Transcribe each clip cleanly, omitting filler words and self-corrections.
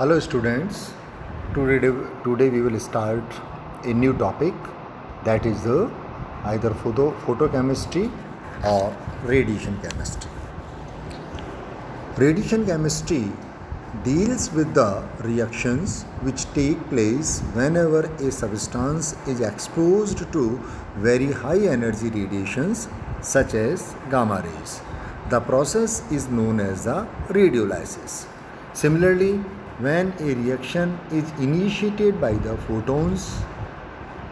Hello students, today we will start a new topic, that is the either photochemistry or radiation chemistry. Radiation chemistry deals with the reactions which take place whenever a substance is exposed to very high energy radiations such as gamma rays. The process is known as the radiolysis. Similarly, when a reaction is initiated by the photons,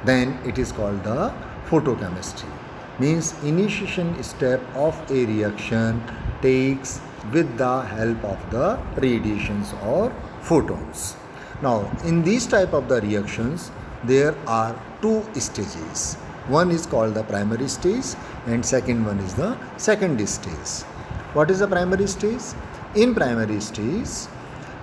then it is called the photochemistry. Means initiation step of a reaction takes with the help of the radiations or photons. Now, in these type of the reactions, there are two stages. One is called the primary stage and second one is the secondary stage. What is the primary stage? In primary stage,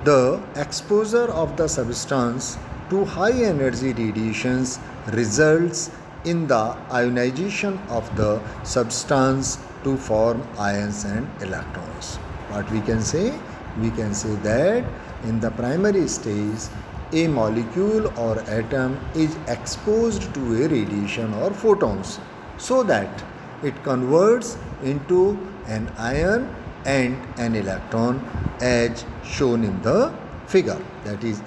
the exposure of the substance to high energy radiations results in the ionization of the substance to form ions and electrons. What we can say? We can say that in the primary stage, a molecule or atom is exposed to a radiation or photons so that it converts into an ion and an electron as shown in the figure. That is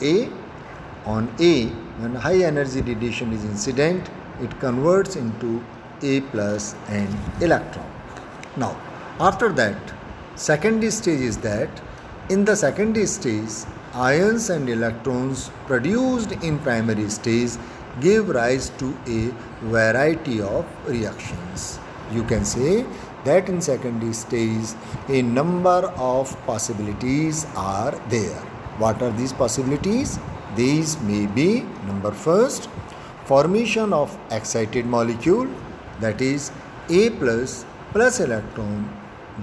on A, when high energy radiation is incident, it converts into A plus and electron. Now, after that, secondary stage is that in the secondary stage, ions and electrons produced in primary stage give rise to a variety of reactions. You can say that in secondary stage a number of possibilities are there. What are these possibilities? These may be, number first, formation of excited molecule, that is A plus electron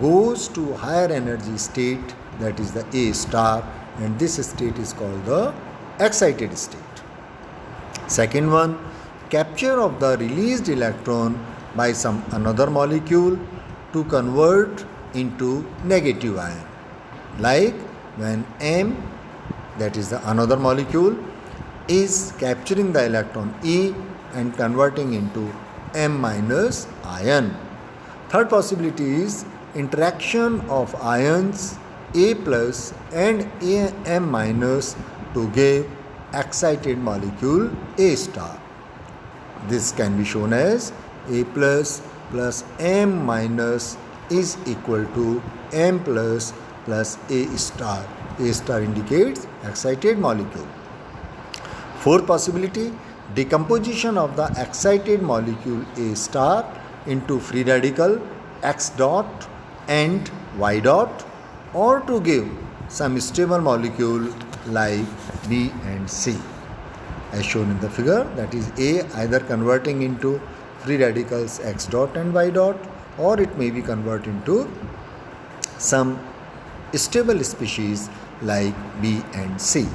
goes to higher energy state, that is the A star, and this state is called the excited state. Second one, capture of the released electron by some another molecule to convert into negative ion, like when M, that is the another molecule, is capturing the electron E and converting into M minus ion. Third possibility is interaction of ions A plus and M minus to give excited molecule A star. This can be shown as A plus M minus is equal to M plus A star. A star indicates excited molecule. Fourth possibility, decomposition of the excited molecule A star into free radical X dot and Y dot, or to give some stable molecule like B and C. As shown in the figure, that is A either converting into free radicals X dot and Y dot, or it may be converted into some stable species like B and C.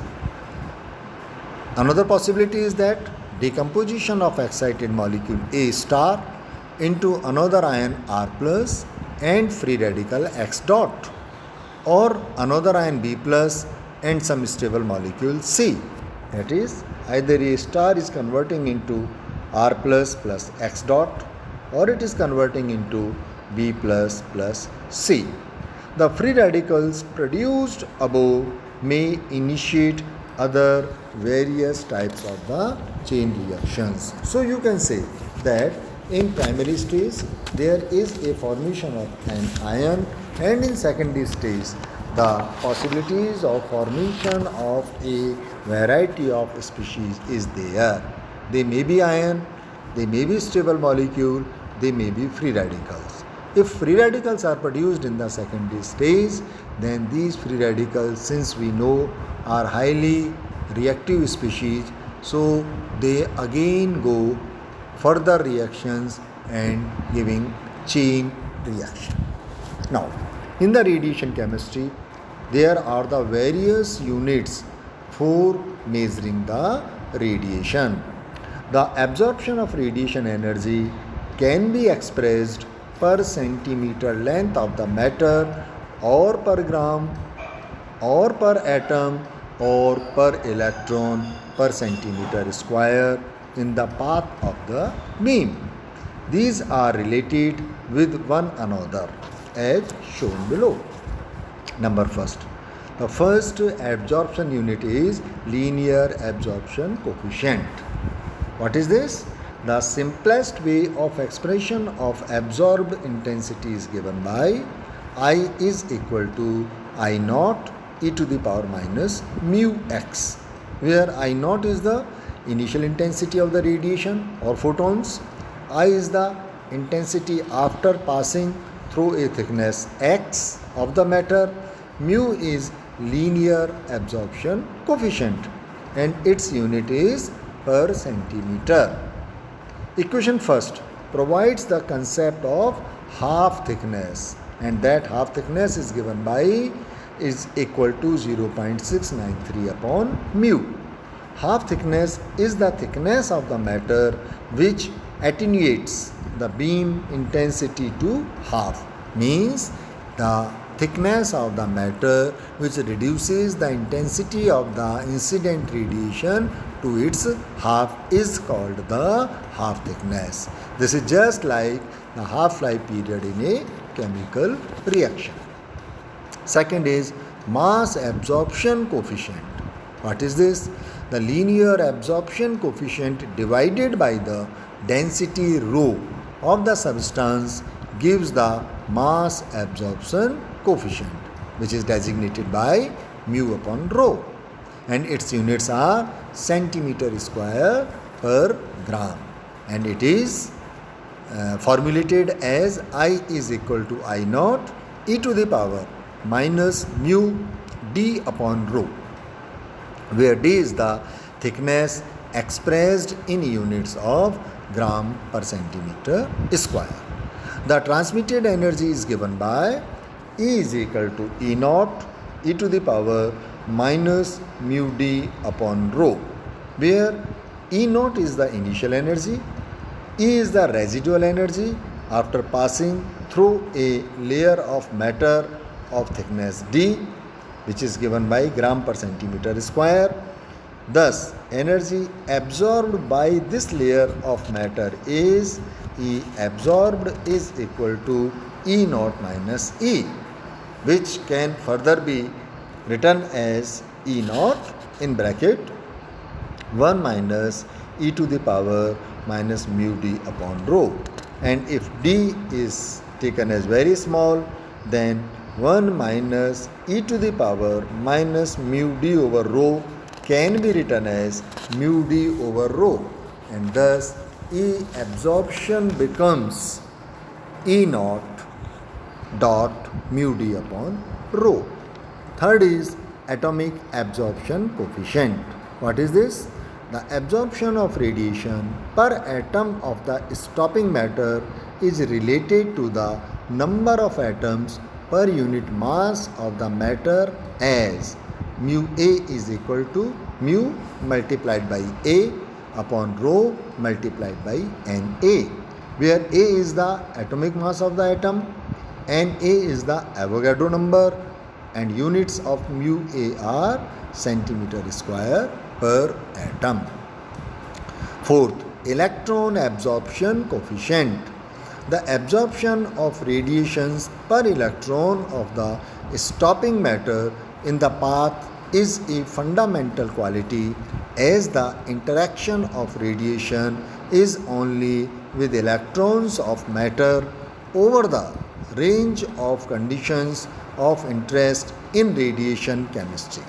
Another possibility is that decomposition of excited molecule A star into another ion R plus and free radical X dot, or another ion B plus and some stable molecule C. That is, either A star is converting into R plus X dot, or it is converting into B plus C. The free radicals produced above may initiate other various types of the chain reactions. So you can say that in primary stage there is a formation of an ion, and in secondary stage the possibilities of formation of a variety of species is there. They may be ion, they may be stable molecule, they may be free radicals. If free radicals are produced in the secondary stage, then these free radicals, since we know, are highly reactive species, so they again go further reactions and giving chain reaction. Now, in the radiation chemistry, there are the various units for measuring the radiation. The absorption of radiation energy can be expressed per centimeter length of the matter, or per gram, or per atom, or per electron per centimeter square in the path of the beam. These are related with one another as shown below. Number first. The first absorption unit is linear absorption coefficient. What is this? The simplest way of expression of absorbed intensity is given by I is equal to I naught e to the power minus mu x, where I naught is the initial intensity of the radiation or photons, I is the intensity after passing through a thickness x of the matter, mu is linear absorption coefficient and its unit is per centimeter. Equation first provides the concept of half thickness, and that half thickness is given by is equal to 0.693 upon mu. Half thickness is the thickness of the matter which attenuates the beam intensity to half, means the thickness of the matter which reduces the intensity of the incident radiation to its half is called the half thickness. This is just like the half-life period in a chemical reaction. Second is mass absorption coefficient. What is this? The linear absorption coefficient divided by the density rho of the substance gives the mass absorption coefficient, which is designated by mu upon rho, and its units are centimeter square per gram, and it is formulated as I is equal to I naught e to the power minus mu d upon rho, where d is the thickness expressed in units of gram per centimeter square. The transmitted energy is given by E is equal to E naught e to the power minus mu d upon rho, where E naught is the initial energy, E is the residual energy after passing through a layer of matter of thickness d, which is given by gram per centimeter square. Thus, energy absorbed by this layer of matter is E absorbed is equal to E naught minus E, which can further be written as E naught in bracket 1 minus e to the power minus mu d upon rho. And if d is taken as very small, then 1 minus e to the power minus mu d over rho can be written as mu d over rho, and thus E absorption becomes E naught dot mu d upon rho. Third is atomic absorption coefficient. What is this? The absorption of radiation per atom of the stopping matter is related to the number of atoms per unit mass of the matter, as mu A is equal to mu multiplied by A upon rho multiplied by Na, where A is the atomic mass of the atom, Na is the Avogadro number, and units of mu A are centimeter square per atom. Fourth, electron absorption coefficient. The absorption of radiations per electron of the stopping matter in the path is a fundamental quality, as the interaction of radiation is only with electrons of matter over the range of conditions of interest in radiation chemistry.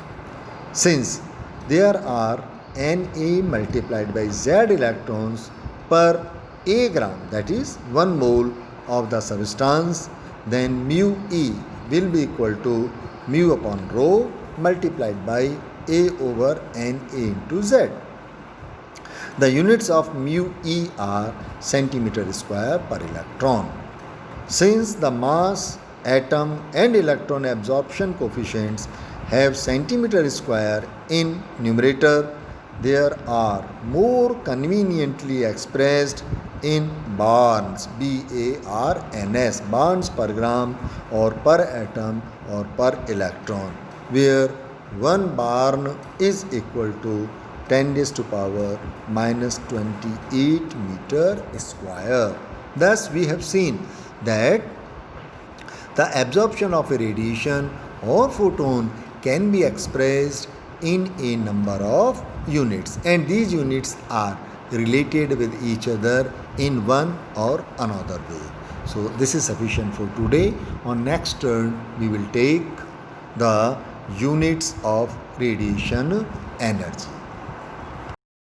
Since there are Na multiplied by Z electrons per A gram, that is 1 mole of the substance, then mu E will be equal to mu upon rho multiplied by A over Na into Z. The units of mu E are centimeter square per electron. Since the mass, atom and electron absorption coefficients have centimeter square in numerator, there are more conveniently expressed in barns, barns per gram or per atom or per electron, where 1 barn is equal to 10 raised to power minus 28 meter square. Thus, we have seen that the absorption of a radiation or photon can be expressed in a number of units, and these units are related with each other in one or another way. So this is sufficient for today. On next turn we will take the units of radiation energy.